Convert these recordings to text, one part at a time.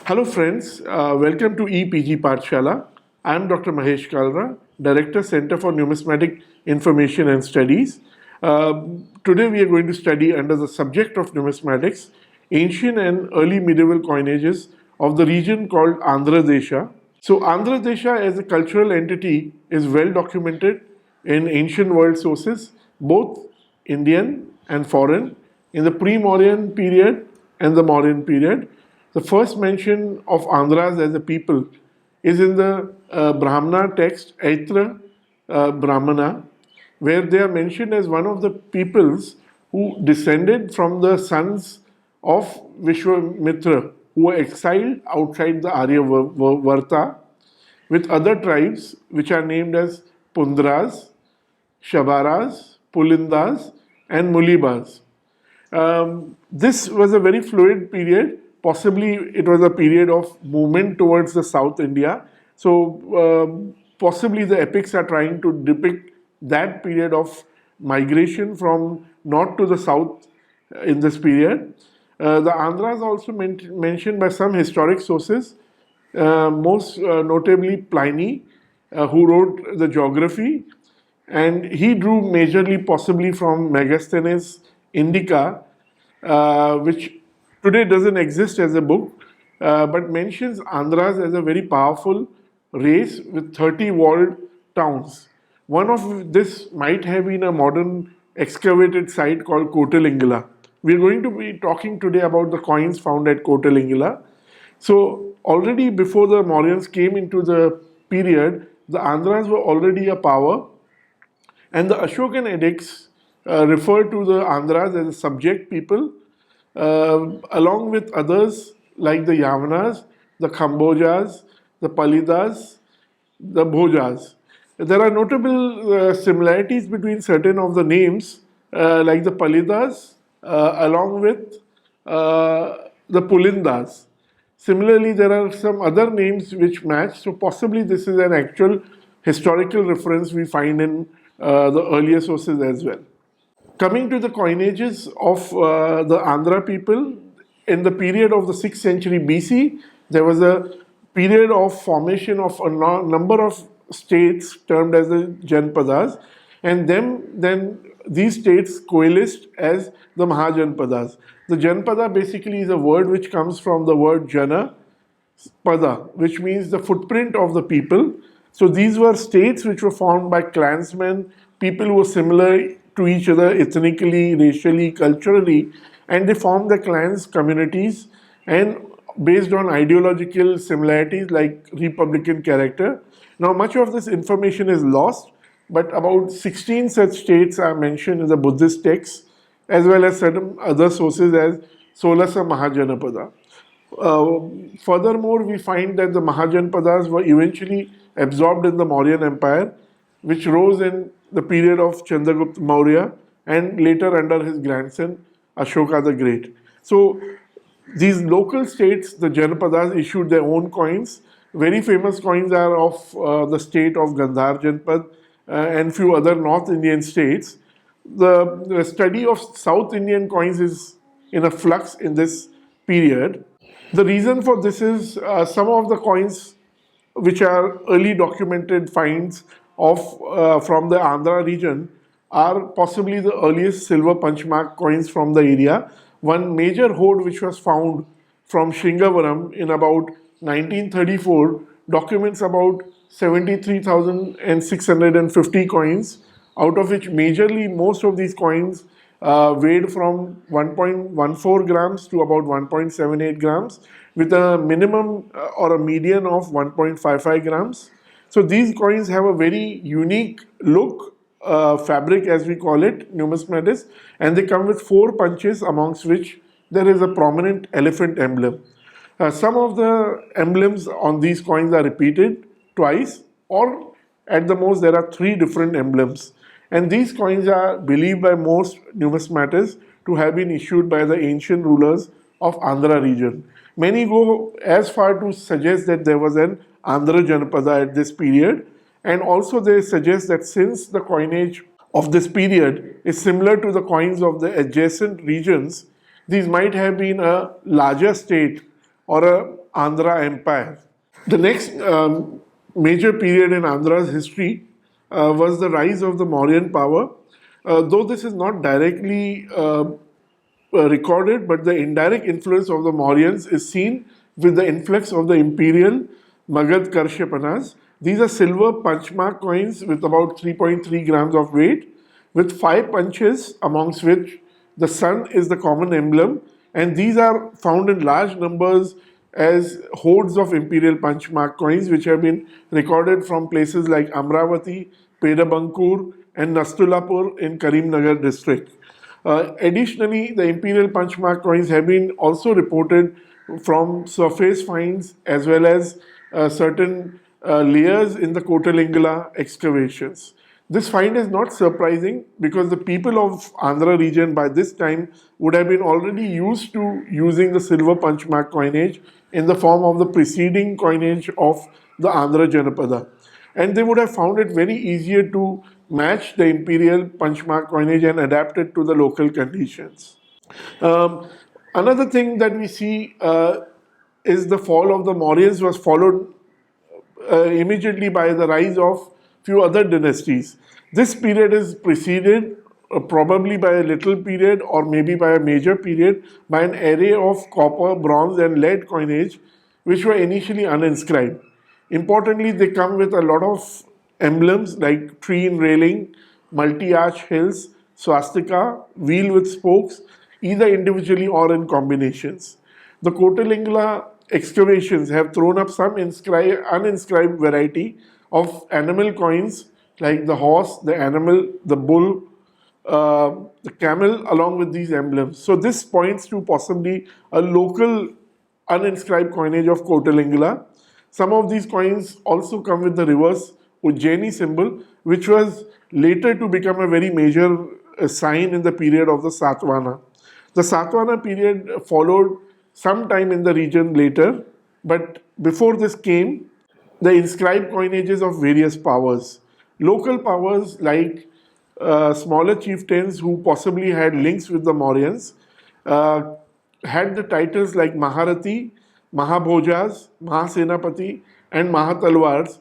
Hello friends, welcome to EPG Pathshala. I am Dr. Mahesh Kalra, Director, Center for Numismatic Information and Studies. Today we are going to study under the subject of numismatics, ancient and early medieval coinages of the region called Andhra Desha. So Andhra Desha as a cultural entity is well documented in ancient world sources, both Indian and foreign, in the pre-Mauryan period and the Mauryan period. The first mention of Andhras as a people is in the Brahmana text Aitra Brahmana, where they are mentioned as one of the peoples who descended from the sons of Vishwamitra, who were exiled outside the Aryavarta with other tribes which are named as Pundras, Shabaras, Pulindas, and Mulibas. This was a very fluid period. Possibly it was a period of movement towards the South India. So possibly the epics are trying to depict that period of migration from north to the south in this period. The Andhras also mentioned by some historic sources, most notably Pliny, who wrote the geography, and he drew majorly possibly from Megasthenes Indica, which today doesn't exist as a book, but mentions Andhras as a very powerful race with 30 walled towns. One of this might have been a modern excavated site called Kotalingala. We're going to be talking today about the coins found at Kotalingala. So already before the Mauryans came into the period, the Andhras were already a power, and the Ashokan edicts refer to the Andhras as a subject people, along with others like the Yavanas, the Kambojas, the Palidas, the Bhojas. There are notable similarities between certain of the names, like the Palidas, along with the Pulindas. Similarly, there are some other names which match, so possibly this is an actual historical reference we find in the earlier sources as well. Coming to the coinages of the Andhra people, in the period of the 6th century BC, there was a period of formation of a number of states termed as the Janpadas, and then these states coalesced as the Mahajanpadas. The Janpada basically is a word which comes from the word Jana, Pada, which means the footprint of the people. So these were states which were formed by clansmen, people who were similar to each other ethnically, racially, culturally, and they formed the clans communities and based on ideological similarities like republican character. Now, much of this information is lost, but about 16 such states are mentioned in the Buddhist texts, as well as certain other sources as Solasa Mahajanapada. Furthermore, we find that the Mahajanpadas were eventually absorbed in the Mauryan Empire, which rose in the period of Chandragupta Maurya and later under his grandson Ashoka the Great. So these local states, the Janapadas, issued their own coins. Very famous coins are of the state of Gandhar Janpad and few other North Indian states. The study of South Indian coins is in a flux in this period. The reason for this is some of the coins which are early documented finds of from the Andhra region are possibly the earliest silver punchmark coins from the area. One major hoard which was found from Shringavaram in about 1934 documents about 73,650 coins, out of which majorly most of these coins weighed from 1.14 grams to about 1.78 grams, with a minimum or a median of 1.55 grams. So these coins have a very unique look, fabric as we call it, numismatics, and they come with 4 punches, amongst which there is a prominent elephant emblem. Some of the emblems on these coins are repeated twice, or at the most there are 3 different emblems. And these coins are believed by most numismatists to have been issued by the ancient rulers of Andhra region. Many go as far to suggest that there was an Andhra Janapada at this period, and also they suggest that since the coinage of this period is similar to the coins of the adjacent regions, these might have been a larger state or a Andhra Empire. The next major period in Andhra's history was the rise of the Mauryan power. Though this is not directly recorded, but the indirect influence of the Mauryans is seen with the influx of the imperial Magad Karshapanas. These are silver punchmark coins with about 3.3 grams of weight, with 5 punches, amongst which the sun is the common emblem, and these are found in large numbers as hordes of imperial punchmark coins, which have been recorded from places like Amravati, Pedabankur, and Nastulapur in Karimnagar district. Additionally, the imperial punchmark coins have been also reported from surface finds as well as certain layers in the Kotalingala excavations. This find is not surprising because the people of Andhra region by this time would have been already used to using the silver punchmark coinage in the form of the preceding coinage of the Andhra Janapada. And they would have found it very easier to match the imperial punchmark coinage and adapt it to the local conditions. Um, Another thing that we see is the fall of the Mauryans was followed immediately by the rise of few other dynasties. This period is preceded probably by a little period or maybe by a major period by an array of copper, bronze, and lead coinage which were initially uninscribed. Importantly, they come with a lot of emblems like tree in railing, multi arch hills, swastika, wheel with spokes, either individually or in combinations. The Kotalingala excavations have thrown up some uninscribed variety of animal coins like the horse, the animal, the bull, the camel, along with these emblems. So this points to possibly a local uninscribed coinage of Kotalingala. Some of these coins also come with the reverse Ujjaini symbol, which was later to become a very major sign in the period of the Satvana. The Satvana period followed some time in the region later, but before this came the inscribed coinages of various powers. Local powers like smaller chieftains who possibly had links with the Mauryans uh, had the titles like Maharati, Mahabhojas, Mahasenapati, and Mahatalwars,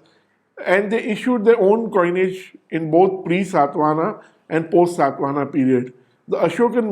and they issued their own coinage in both pre-Satvana and post-Satvana period. The Ashokan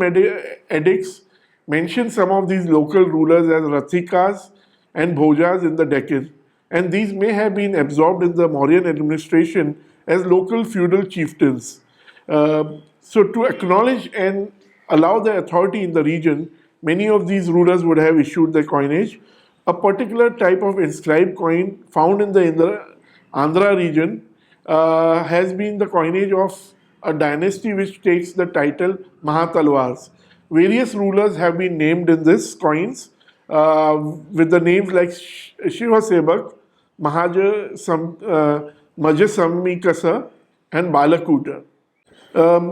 edicts mention some of these local rulers as Rathikas and Bhojas in the Deccan, and these may have been absorbed in the Mauryan administration as local feudal chieftains. So, to acknowledge and allow the authority in the region, many of these rulers would have issued the coinage. A particular type of inscribed coin found in the Andhra region has been the coinage of a dynasty which takes the title Mahatalwars. Various rulers have been named in this coins with the names like Shiva Sebak, Majasammikasa, and Balakuta.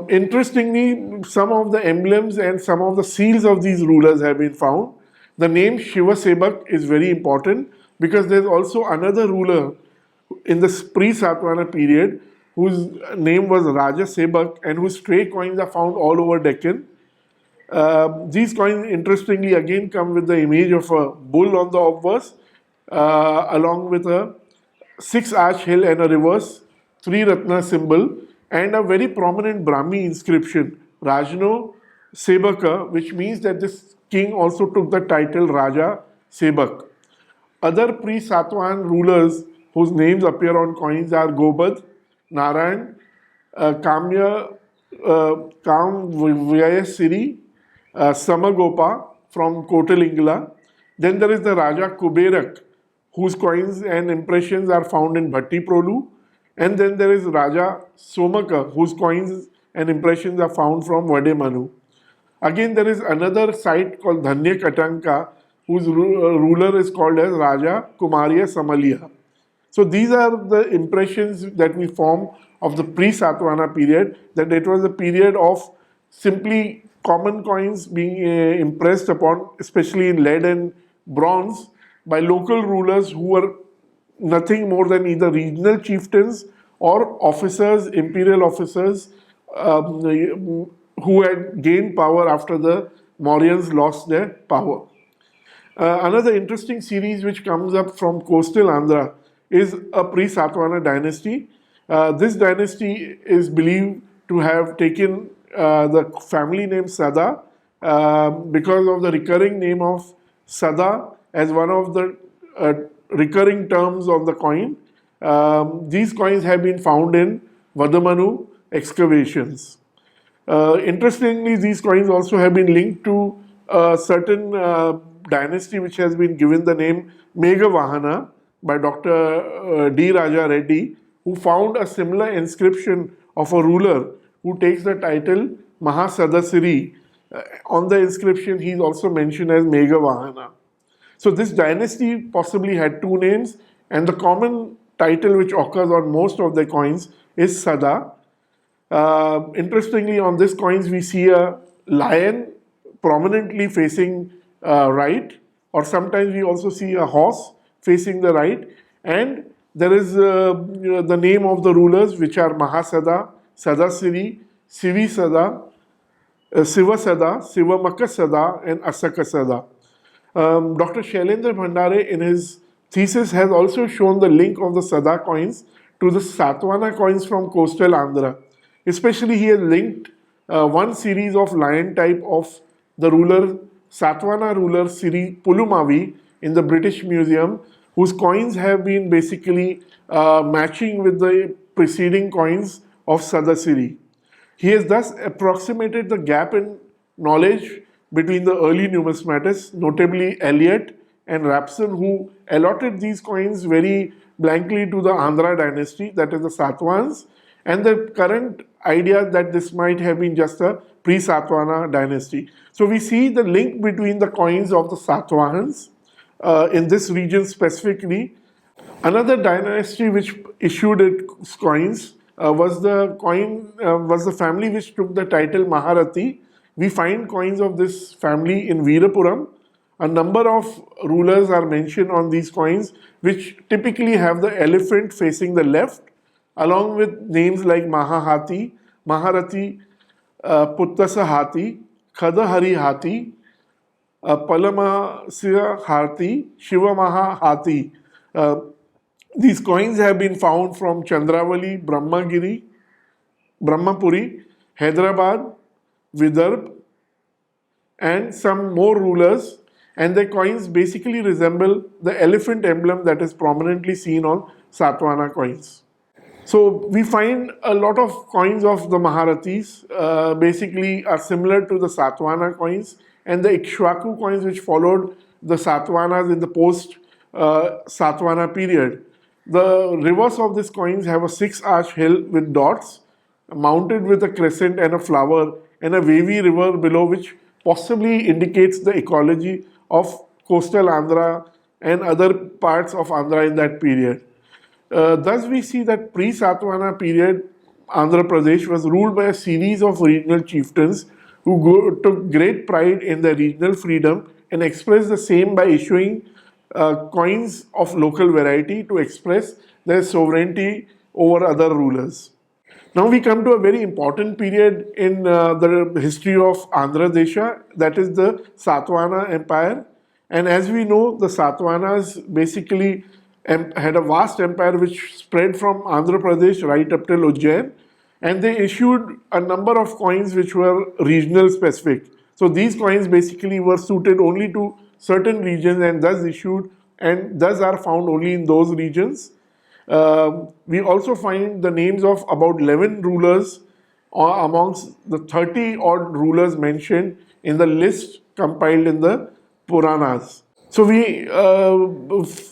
Interestingly, some of the emblems and some of the seals of these rulers have been found. The name Shiva Sebak is very important because there's also another ruler in the pre-Satvana period whose name was Raja Sebak and whose stray coins are found all over Deccan. These coins, interestingly, again come with the image of a bull on the obverse, along with a six arch hill and a reverse three ratna symbol, and a very prominent Brahmi inscription, Rajno Sebaka, which means that this king also took the title Raja Sebak. Other pre-Satwan rulers whose names appear on coins are Gobad, Narayan, Kamya, Kamvyayasiri, Samagopa from Kotalingala. Then there is the Raja Kuberak, whose coins and impressions are found in Bhatti Prolu. And then there is Raja Somaka, whose coins and impressions are found from Vademanu. Again, there is another site called Dhanya Katanka, whose ruler is called as Raja Kumariya Samaliya. So these are the impressions that we form of the pre-Satvana period, that it was a period of simply common coins being impressed upon, especially in lead and bronze, by local rulers who were nothing more than either regional chieftains or officers, imperial officers, who had gained power after the Mauryans lost their power. Another interesting series which comes up from coastal Andhra is a pre-Satavahana dynasty. This dynasty is believed to have taken the family name Sada because of the recurring name of Sada as one of the recurring terms on the coin. These coins have been found in Vadamanu excavations. Interestingly, these coins also have been linked to a certain dynasty which has been given the name Meghavahana by Dr. D. Raja Reddy, who found a similar inscription of a ruler who takes the title Mahasadasiri. On the inscription, he is also mentioned as Meghavahana. So this dynasty possibly had two names, and the common title which occurs on most of the coins is Sada. Interestingly, on these coins, we see a lion prominently facing right, or sometimes we also see a horse facing the right, and there is the name of the rulers, which are Mahasada, Sadasiri, Sivisada, Sivasada, Sivamakasada, and Asakasada. Dr. Shailendra Bhandare, in his thesis, has also shown the link of the Sada coins to the Satavahana coins from coastal Andhra. Especially, he has linked one series of lion type of the ruler, Satavahana ruler Siri Pulumavi in the British Museum, whose coins have been basically matching with the preceding coins of Sadasiri. He has thus approximated the gap in knowledge between the early numismatists, notably Eliot and Rapson, who allotted these coins very blankly to the Andhra dynasty, that is the Satavahans, and the current idea that this might have been just a pre-Satavahana dynasty. So we see the link between the coins of the Satavahans in this region specifically. Another dynasty which issued its coins was the family which took the title Maharati. We find coins of this family in Veerapuram. A number of rulers are mentioned on these coins, which typically have the elephant facing the left, along with names like Mahahati, Maharati, Puttasa Hati, Khadahari Hati, Palamasya Hati, Shivamaha Hati. These coins have been found from Chandravali, Brahmagiri, Brahmapuri, Hyderabad, Vidarbh, and some more rulers, and their coins basically resemble the elephant emblem that is prominently seen on Satavahana coins. So we find a lot of coins of the Maharathis basically are similar to the Satavahana coins, and the Ikshwaku coins which followed the Satavahanas in the post Satavahana period. The reverse of these coins have a 6-arch hill with dots, mounted with a crescent and a flower, and a wavy river below, which possibly indicates the ecology of coastal Andhra and other parts of Andhra in that period. Thus, we see that pre-Satavahana period, Andhra Pradesh was ruled by a series of regional chieftains who took great pride in their regional freedom and expressed the same by issuing coins of local variety to express their sovereignty over other rulers. Now we come to a very important period in the history of Andhra Desha, that is the Satavahana Empire. And as we know, the Satavahanas basically had a vast empire which spread from Andhra Pradesh right up till Ujjain, and they issued a number of coins which were regional specific. So these coins basically were suited only to certain regions and thus issued and thus are found only in those regions. We also find the names of about 11 rulers amongst the 30 odd rulers mentioned in the list compiled in the Puranas. So we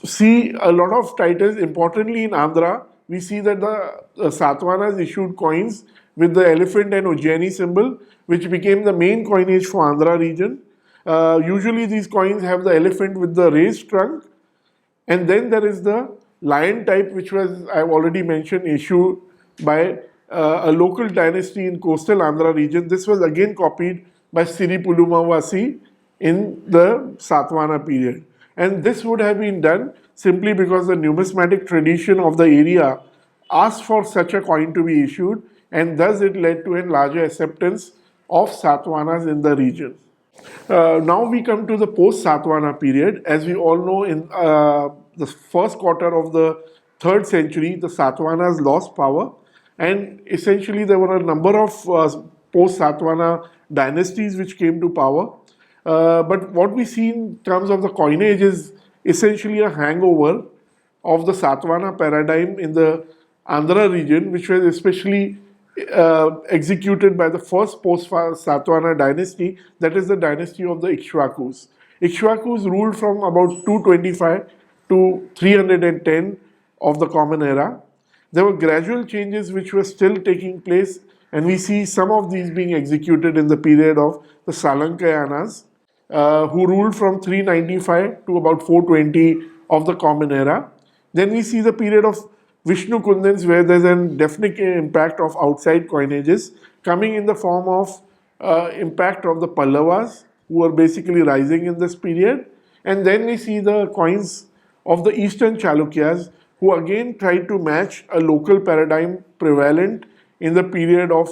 see a lot of titles. Importantly, in Andhra, we see that the Satavahanas issued coins with the elephant and Ujjaini symbol, which became the main coinage for Andhra region. Usually, these coins have the elephant with the raised trunk, and then there is the lion type, which was, I've already mentioned, issued by a local dynasty in coastal Andhra region. This was again copied by Siri Pulumavasi in the Satavahana period. And this would have been done simply because the numismatic tradition of the area asked for such a coin to be issued, and thus it led to a larger acceptance of Satavahanas in the region. Now we come to the post-Satavahana period. As we all know, in the first quarter of the 3rd century, the Satavahanas lost power, and essentially there were a number of post-Satavahana dynasties which came to power. But what we see in terms of the coinage is essentially a hangover of the Satavahana paradigm in the Andhra region, which was especially executed by the first post-Satavahana dynasty, that is the dynasty of the Ikshvakus. Ikshvakus ruled from about 225 to 310 of the Common Era. There were gradual changes which were still taking place, and we see some of these being executed in the period of the Salankayanas, who ruled from 395 to about 420 of the Common Era. Then we see the period of Vishnu Kundans, where there's a definite impact of outside coinages coming in the form of impact of the Pallavas, who are basically rising in this period. And then we see the coins of the Eastern Chalukyas, who again tried to match a local paradigm prevalent in the period of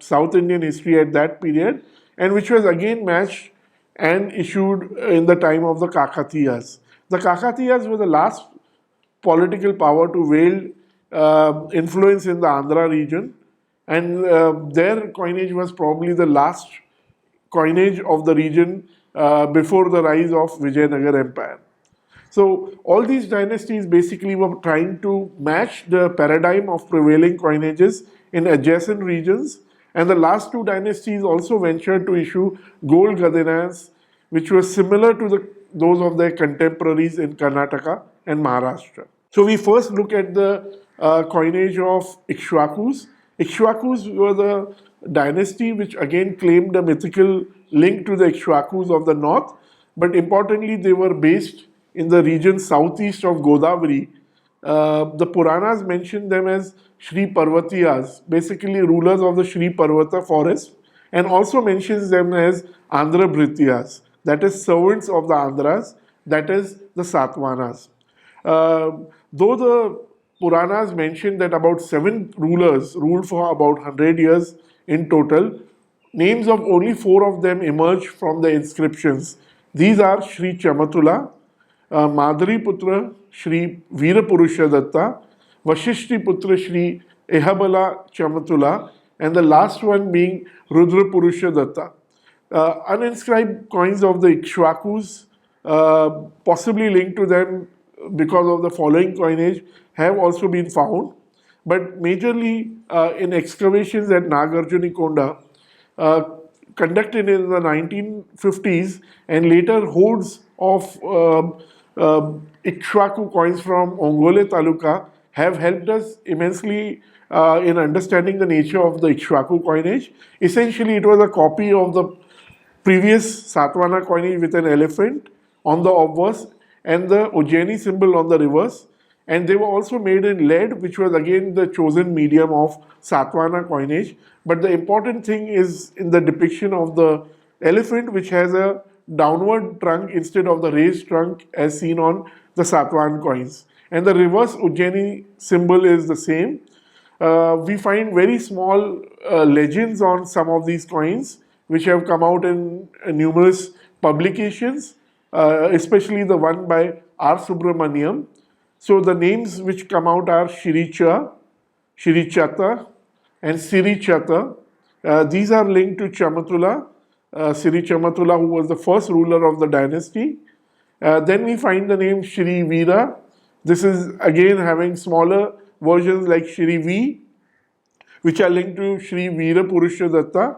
South Indian history at that period, and which was again matched and issued in the time of the Kakatiyas. The Kakatiyas were the last political power to wield influence in the Andhra region, and their coinage was probably the last coinage of the region before the rise of Vijayanagar Empire. So all these dynasties basically were trying to match the paradigm of prevailing coinages in adjacent regions, and the last two dynasties also ventured to issue gold gadinas, which were similar to those of their contemporaries in Karnataka and Maharashtra. So we first look at the coinage of Ikshvakus. Ikshvakus were the dynasty which again claimed a mythical link to the Ikshvakus of the north, but importantly they were based in the region southeast of Godavari. The Puranas mention them as Shri Parvatiyas, basically rulers of the Shri Parvata forest, and also mentions them as Andhra Bhrityas, that is servants of the Andhras, that is the Satavahanas. Though the Puranas mention that about 7 rulers ruled for about 100 years in total, names of only 4 of them emerge from the inscriptions. These are Shri Chamatula, Madhuri Putra Shri Veerapurusha Datta, Vashishti Putra Shri Ehabala Chamatula, and the last one being Rudra Purusha Datta. Uninscribed coins of the Ikshvakus, possibly linked to them because of the following coinage, have also been found, but majorly in excavations at Nagarjunikonda, conducted in the 1950s, and later hordes of Ikshvaku coins from Ongole Taluka have helped us immensely in understanding the nature of the Ikshvaku coinage. Essentially, it was a copy of the previous Satavahana coinage with an elephant on the obverse and the Ujjaini symbol on the reverse. And they were also made in lead, which was again the chosen medium of Satavahana coinage. But the important thing is in the depiction of the elephant, which has a downward trunk instead of the raised trunk as seen on the Satavahan coins. And the reverse Ujjaini symbol is the same. We find very small legends on some of these coins, which have come out in numerous publications, especially the one by R. Subramaniam. So the names which come out are Shiricha, Shirichata, and Sirichata. These are linked to Chamatula, Siri Chamatula, who was the first ruler of the dynasty. Then we find the name Shri Veera. This is again having smaller versions like Shri V, which are linked to Shri Veera Purusha Datta.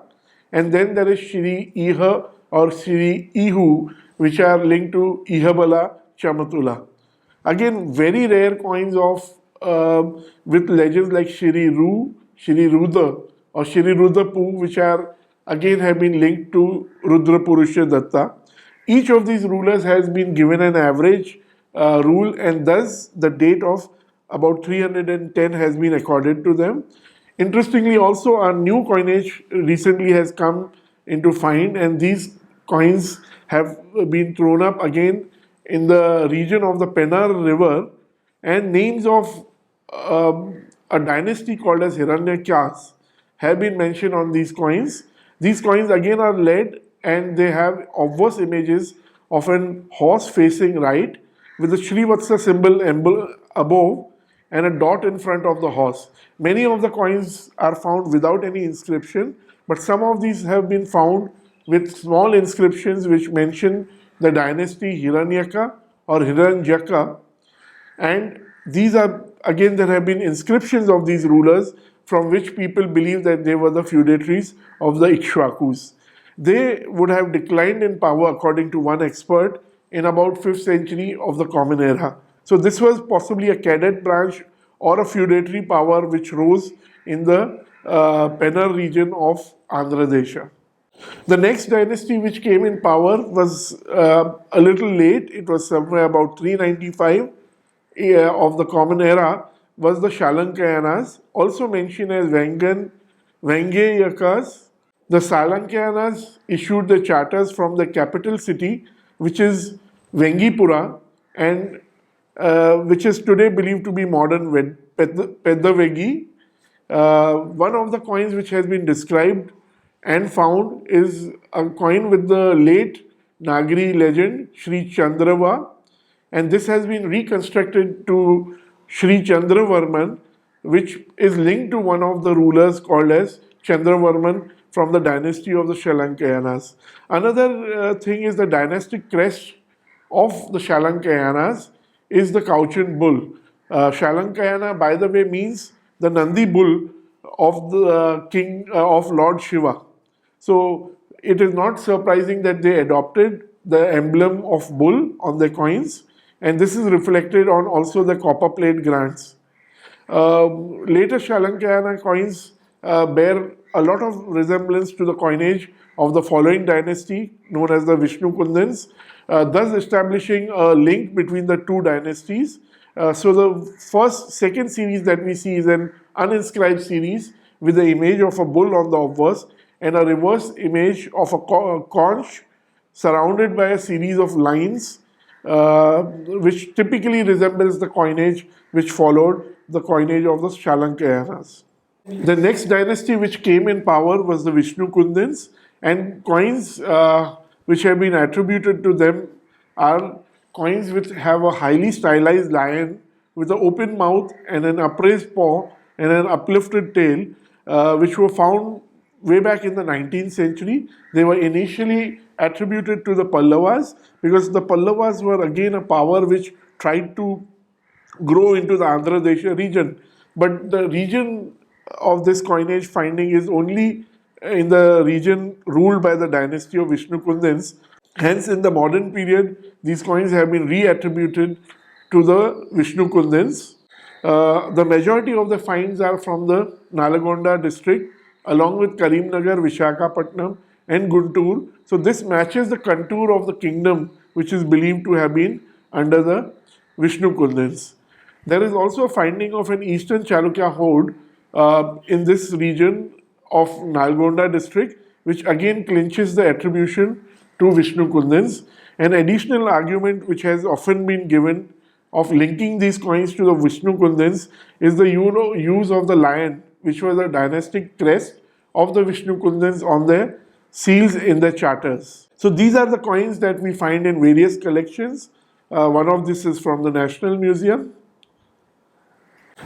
And then there is Shri Iha or Shri Ihu, which are linked to Ihabala Chamatula. Again, very rare coins of with legends like Shri Ru, Shri Rudra, or Shri Rudrapu, which are again have been linked to Rudra Purusha Datta. Each of these rulers has been given an average rule, and thus the date of about 310 has been accorded to them. Interestingly, also a new coinage recently has come into find, and these coins have been thrown up again in the region of the Pennar River, and names of a dynasty called as Hiranyakyas have been mentioned on these coins. These coins again are lead and they have obverse images of an horse facing right with the Shrivatsa symbol above and a dot in front of the horse. Many of the coins are found without any inscription, but some of these have been found with small inscriptions which mention the dynasty Hiranyaka or Hiranjaka, and these are, again, there have been inscriptions of these rulers from which people believe that they were the feudatories of the Ikshwakus. They would have declined in power, according to one expert, in about 5th century of the Common Era. So this was possibly a cadet branch or a feudatory power which rose in the Pennar region of Andhra Desha. The next dynasty which came in power was a little late. It was somewhere about 395 of the Common Era, was the Shalankayanas, also mentioned as Vengayakas. The Salankayanas issued the charters from the capital city, which is Vengipura, and which is today believed to be modern Peddavegi. One of the coins which has been described and found is a coin with the late Nagari legend Sri Chandrava, and this has been reconstructed to Sri Chandravarman, which is linked to one of the rulers called as Chandravarman from the dynasty of the Shalankayanas. Another thing is the dynastic crest of the Shalankayanas is the Cowichan bull. Shalankayana, by the way, means the Nandi bull of the king of Lord Shiva. So it is not surprising that they adopted the emblem of bull on their coins, and this is reflected on also the copper plate grants. Later Shalankayana coins bear a lot of resemblance to the coinage of the following dynasty known as the Vishnu Kundans, thus establishing a link between the two dynasties. So the second series that we see is an uninscribed series with the image of a bull on the obverse and a reverse image of a conch surrounded by a series of lines, which typically resembles the coinage which followed the coinage of the Shalankayanas. The next dynasty which came in power was the Vishnu Kundans, and coins which have been attributed to them are coins which have a highly stylized lion with an open mouth and an upraised paw and an uplifted tail, which were found way back in the 19th century. They were initially attributed to the Pallavas because the Pallavas were again a power which tried to grow into the Andhra Desha region. But the region of this coinage finding is only in the region ruled by the dynasty of Vishnu Kundans. Hence, in the modern period, these coins have been reattributed to the Vishnu Kundans. The majority of the finds are from the Nalagonda district, along with Karimnagar, Vishakhapatnam, and Guntur. So this matches the contour of the kingdom, which is believed to have been under the Vishnu Kundans. There is also a finding of an Eastern Chalukya horde in this region of Nalgonda district, which again clinches the attribution to Vishnu Kundans. An additional argument which has often been given of linking these coins to the Vishnu Kundans is the use of the lion, which was a dynastic crest of the Vishnu Kundans on their seals in their charters. So these are the coins that we find in various collections. One of this is from the National Museum.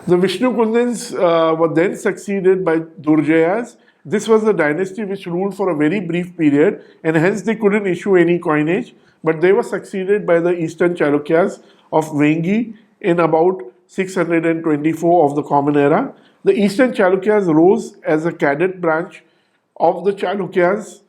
The Vishnu Kundans were then succeeded by Durjayas. This was the dynasty which ruled for a very brief period, and hence they couldn't issue any coinage, but they were succeeded by the Eastern Chalukyas of Vengi in about 624 of the Common Era. The Eastern Chalukyas rose as a cadet branch of the Chalukyas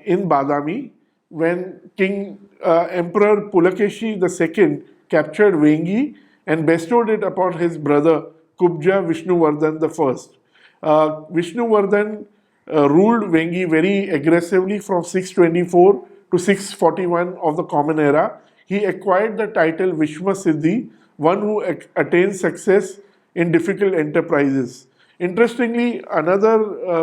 in Badami when Emperor Pulakeshi II captured Vengi and bestowed it upon his brother Kubja Vishnuvardhan I. Vishnuvardhan ruled Vengi very aggressively from 624 to 641 of the Common Era. He acquired the title Vishma Siddhi, one who attains success in difficult enterprises. Interestingly, another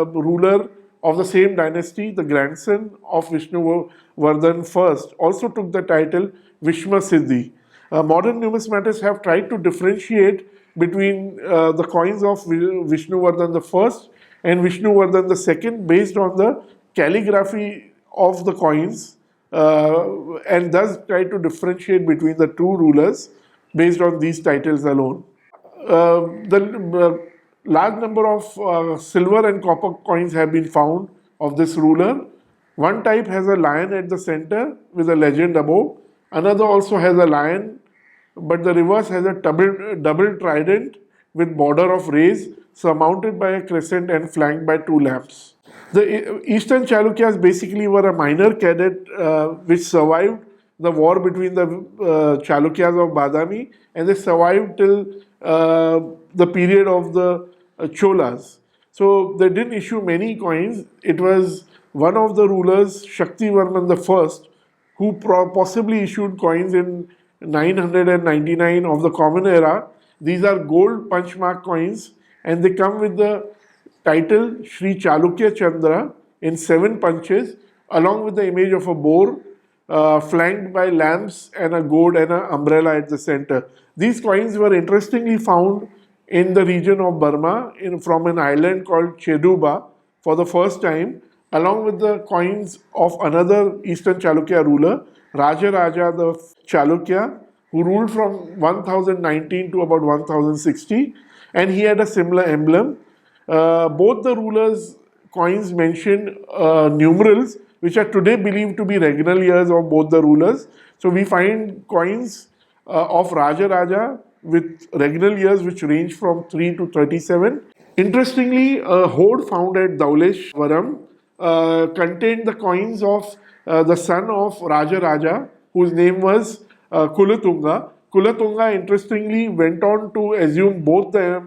ruler of the same dynasty, the grandson of Vishnuvardhan I, also took the title Vishma Siddhi. Modern numismatists have tried to differentiate between the coins of Vishnuvardhan I and Vishnuvardhan II based on the calligraphy of the coins and thus try to differentiate between the two rulers based on these titles alone. The large number of silver and copper coins have been found of this ruler. One type has a lion at the center with a legend above. Another also has a lion, but the reverse has a double trident with border of rays surmounted by a crescent and flanked by two lamps. The Eastern Chalukyas basically were a minor cadet which survived the war between the Chalukyas of Badami, and they survived till the period of the Cholas. So they didn't issue many coins. It was one of the rulers, Shaktivarman I, who possibly issued coins in 999 of the Common Era. These are gold punchmark coins, and they come with the title Sri Chalukya Chandra in 7 punches, along with the image of a boar, flanked by lamps and a gourd and an umbrella at the center. These coins were interestingly found in the region of Burma from an island called Cheduba for the first time, along with the coins of another Eastern Chalukya ruler, Raja the Chalukya, who ruled from 1019 to about 1060, and he had a similar emblem. Both the rulers' coins mention numerals, which are today believed to be regnal years of both the rulers. So we find coins of Raja with regnal years which range from 3 to 37. Interestingly, a hoard found at Dauleshwaram contained the coins of the son of Raja, whose name was Kulatunga. Kulatunga, interestingly, went on to assume both the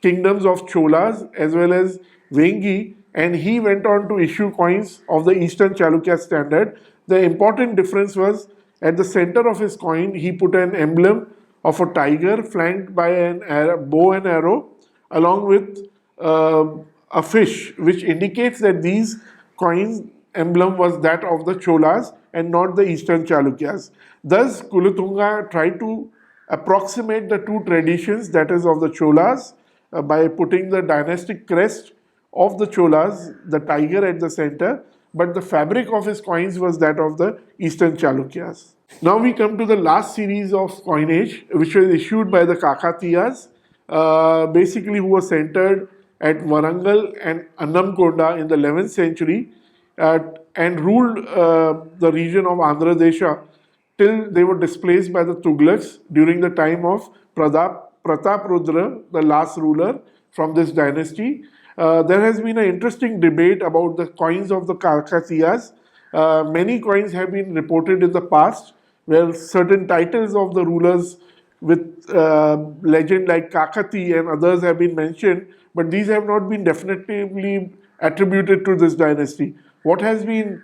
kingdoms of Cholas as well as Vengi, and he went on to issue coins of the Eastern Chalukya standard. The important difference was at the center of his coin, he put an emblem of a tiger flanked by a bow and arrow, along with a fish, which indicates that these coins emblem was that of the Cholas and not the Eastern Chalukyas. Thus, Kulatunga tried to approximate the two traditions, that is of the Cholas, by putting the dynastic crest of the Cholas, the tiger at the center, but the fabric of his coins was that of the Eastern Chalukyas. Now we come to the last series of coinage, which was issued by the Kakatiyas, basically who were centered at Warangal and Annamkonda in the 11th century and ruled the region of Andhra Desha till they were displaced by the Tughlaqs during the time of Prataprudra, the last ruler from this dynasty. There has been an interesting debate about the coins of the Kakatiyas. Many coins have been reported in the past where certain titles of the rulers with legend like Kakati and others have been mentioned, but these have not been definitively attributed to this dynasty. What has been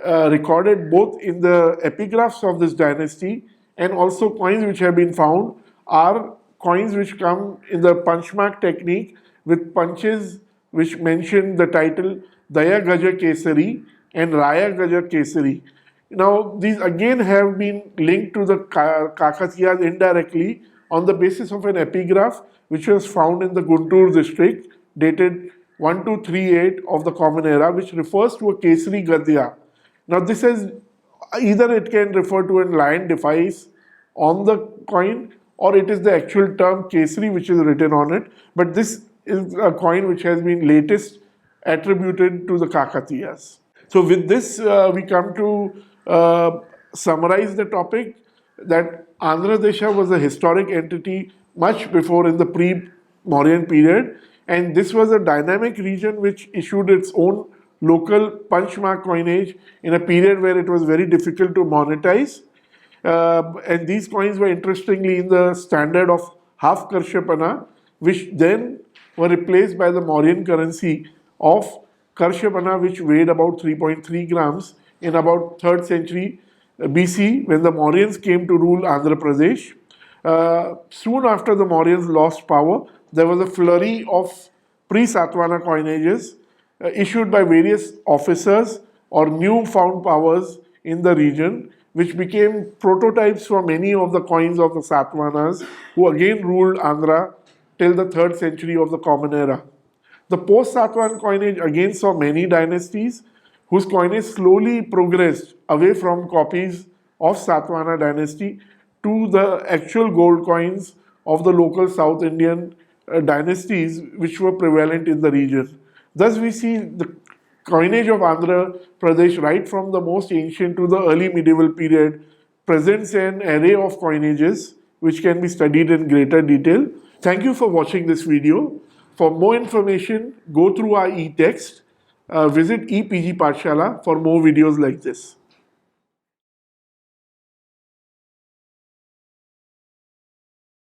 recorded both in the epigraphs of this dynasty and also coins which have been found are coins which come in the punchmark technique with punches which mention the title Daya Gaja Kesari and Raya Gaja Kesari. Now, these again have been linked to the Kakatiyas indirectly on the basis of an epigraph which was found in the Guntur district dated 1238 of the Common Era, which refers to a Kesari Gadya. Now, this is either it can refer to a lion device on the coin or it is the actual term Kesari which is written on it, but this is a coin which has been latest attributed to the Kakatiyas. So with this, we come to summarize the topic that Andhra Desha was a historic entity much before in the pre-Mauryan period, and this was a dynamic region which issued its own local punchmark coinage in a period where it was very difficult to monetize. And these coins were interestingly in the standard of half Karshapana, which then were replaced by the Mauryan currency of Karshapana, which weighed about 3.3 grams in about 3rd century BC when the Mauryans came to rule Andhra Pradesh. Soon after the Mauryans lost power, there was a flurry of pre-Satavahana coinages issued by various officers or new-found powers in the region, which became prototypes for many of the coins of the Satavahanas, who again ruled Andhra till the 3rd century of the Common Era. The post-Satavahan coinage again saw many dynasties, whose coinage slowly progressed away from copies of Satavahana dynasty to the actual gold coins of the local South Indian dynasties which were prevalent in the region. Thus, we see the coinage of Andhra Pradesh right from the most ancient to the early medieval period presents an array of coinages which can be studied in greater detail. Thank you for watching this video. For more information, go through our e-text. Visit ePG Pathshala for more videos like this.